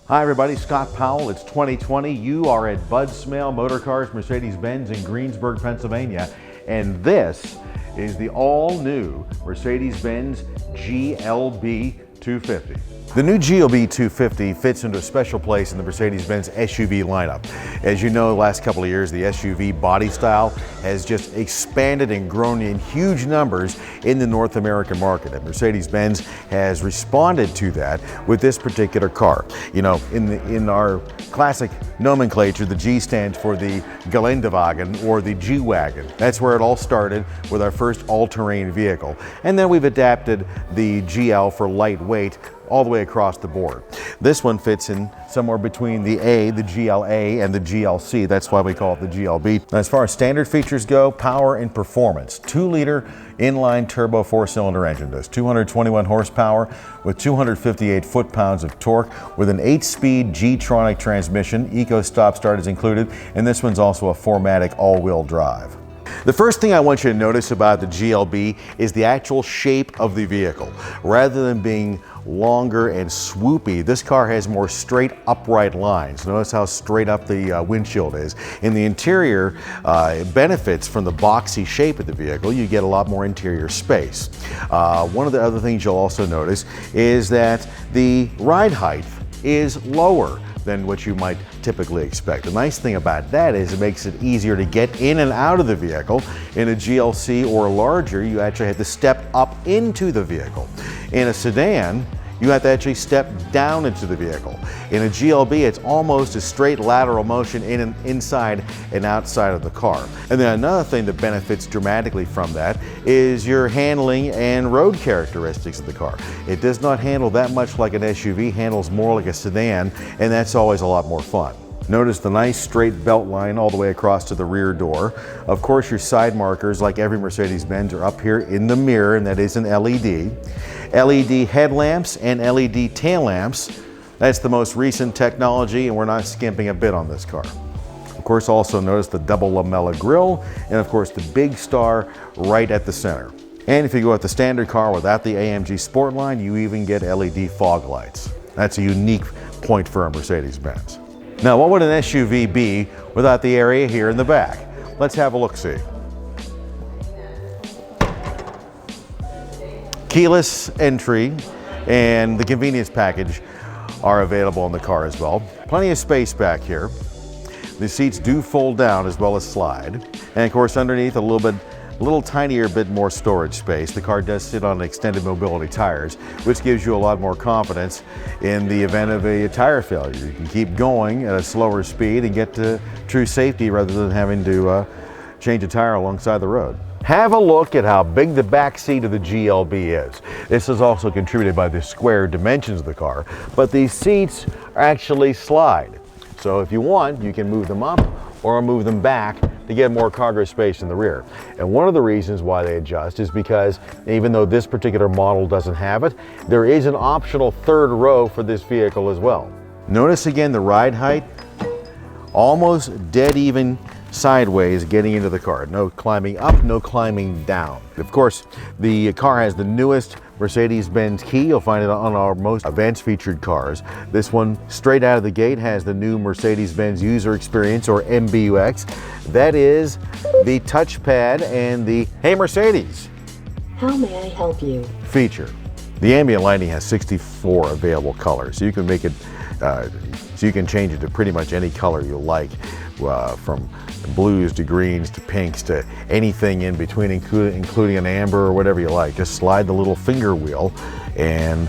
Hi everybody, Scott Powell. It's 2020. You are at Bud Smail Motor Cars, Mercedes-Benz in Greensburg, Pennsylvania. And this is the all-new Mercedes-Benz GLB 250. The new GLB 250 fits into a special place in the Mercedes-Benz SUV lineup. As you know, the last couple of years, the SUV body style has just expanded and grown in huge numbers in the North American market. And Mercedes-Benz has responded to that with this particular car. You know, in our classic nomenclature, the G stands for the Geländewagen or the G-Wagon. That's where it all started with our first all-terrain vehicle. And then we've adapted the GL for lightweight all the way across the board. This one fits in somewhere between the A, the GLA, and the GLC. That's why we call it the GLB. Now, as far as standard features go, power and performance. 2-liter inline turbo 4-cylinder engine does 221 horsepower with 258 foot-pounds of torque with an 8-speed G-tronic transmission. Eco stop start is included, and this one's also a 4MATIC all-wheel drive. The first thing I want you to notice about the GLB is the actual shape of the vehicle. Rather than being longer and swoopy, this car has more straight upright lines. Notice how straight up the windshield is. In the interior, it benefits from the boxy shape of the vehicle. You get a lot more interior space. One of the other things you'll also notice is that the ride height is lower than what you might typically expect. The nice thing about that is it makes it easier to get in and out of the vehicle. In a GLC or larger, you actually have to step up into the vehicle. In a sedan, you have to actually step down into the vehicle. In a GLB, it's almost a straight lateral motion inside and outside of the car. And then another thing that benefits dramatically from that is your handling and road characteristics of the car. It does not handle that much like an SUV, handles more like a sedan, and that's always a lot more fun. Notice the nice straight belt line all the way across to the rear door. Of course, your side markers, like every Mercedes-Benz, are up here in the mirror, and that is an LED. LED headlamps and LED tail lamps. That's the most recent technology, and we're not skimping a bit on this car. Of course, also notice the double lamella grille, and of course the big star right at the center. And if you go with the standard car without the AMG Sportline, you even get LED fog lights. That's a unique point for a Mercedes-Benz. Now, what would an SUV be without the area here in the back? Let's have a look-see. Keyless entry and the convenience package are available in the car as well. Plenty of space back here. The seats do fold down as well as slide. And of course, underneath a little tinier bit more storage space. The car does sit on extended mobility tires, which gives you a lot more confidence in the event of a tire failure. You can keep going at a slower speed and get to true safety rather than having to change a tire alongside the road. Have a look at how big the back seat of the GLB is. This is also contributed by the square dimensions of the car, but these seats actually slide. So if you want, you can move them up or move them back to get more cargo space in the rear. And one of the reasons why they adjust is because even though this particular model doesn't have it, there is an optional third row for this vehicle as well. Notice again the ride height, almost dead even sideways getting into the car. No climbing up, no climbing down. Of course, the car has the newest Mercedes-Benz Key. You'll find it on our most advanced featured cars. This one, straight out of the gate, has the new Mercedes-Benz User Experience, or MBUX. That is the touchpad and the "Hey Mercedes, how may I help you?" feature. The ambient lighting has 64 available colors, so you can make it, so you can change it to pretty much any color you like, from blues to greens to pinks to anything in between, including an amber or whatever you like. Just slide the little finger wheel, and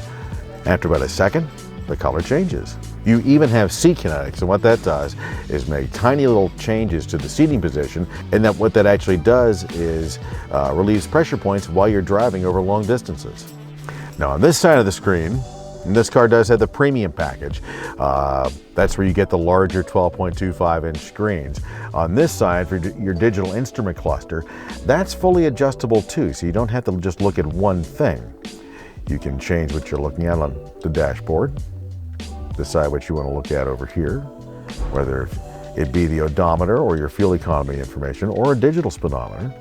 after about a second, the color changes. You even have seat kinetics, and what that does is make tiny little changes to the seating position, and what that actually does is relieves pressure points while you're driving over long distances. Now, on this side of the screen, and this car does have the premium package. That's where you get the larger 12.25-inch screens. On this side, for your digital instrument cluster, that's fully adjustable too, so you don't have to just look at one thing. You can change what you're looking at on the dashboard, decide what you want to look at over here, whether it be the odometer or your fuel economy information or a digital speedometer.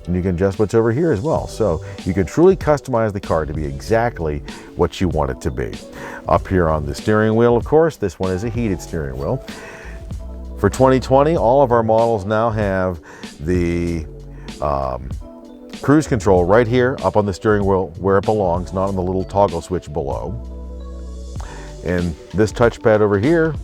And you can adjust what's over here as well. So you can truly customize the car to be exactly what you want it to be. Up here on the steering wheel, of course, this one is a heated steering wheel. For 2020, all of our models now have the cruise control right here up on the steering wheel where it belongs, not on the little toggle switch below. And this touchpad over here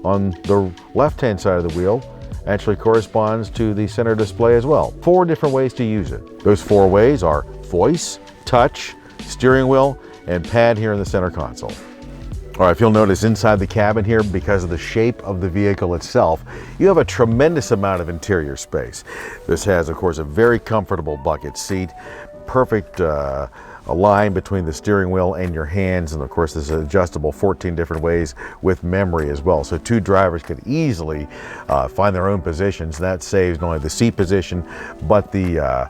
on the left-hand side of the wheel actually corresponds to the center display as well. 4 different ways to use it. Those 4 ways are voice, touch, steering wheel, and pad here in the center console. All right, if you'll notice inside the cabin here, because of the shape of the vehicle itself, you have a tremendous amount of interior space. This has, of course, a very comfortable bucket seat, perfect line between the steering wheel and your hands, and of course this is adjustable 14 different ways with memory as well, so 2 drivers could easily find their own positions. That saves not only the seat position but the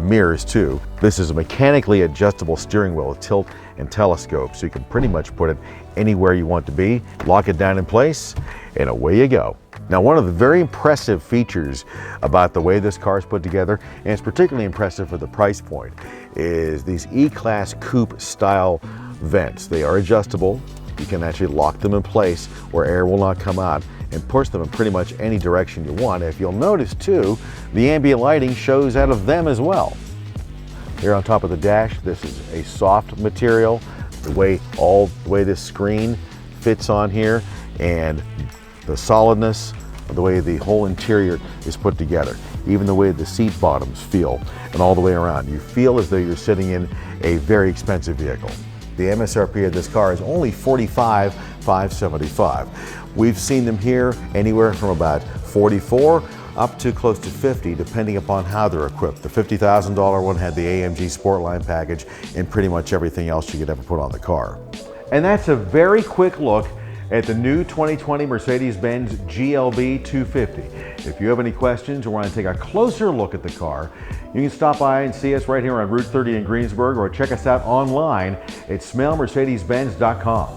mirrors too. This is a mechanically adjustable steering wheel with tilt and telescope, so you can pretty much put it anywhere you want to be, lock it down in place, and away you go. Now, one of the very impressive features about the way this car is put together, and it's particularly impressive for the price point, is these E-Class Coupe style vents. They are adjustable. You can actually lock them in place where air will not come out and push them in pretty much any direction you want. If you'll notice too, the ambient lighting shows out of them as well. Here on top of the dash, this is a soft material. The way this screen fits on here, and the solidness of the way the whole interior is put together, even the way the seat bottoms feel, and all the way around. You feel as though you're sitting in a very expensive vehicle. The MSRP of this car is only $45,575. We've seen them here anywhere from about $44 up to close to $50, depending upon how they're equipped. The $50,000 one had the AMG Sportline package and pretty much everything else you could ever put on the car. And that's a very quick look at the new 2020 Mercedes-Benz GLB 250. If you have any questions or want to take a closer look at the car, you can stop by and see us right here on Route 30 in Greensburg, or check us out online at smailmercedes-benz.com.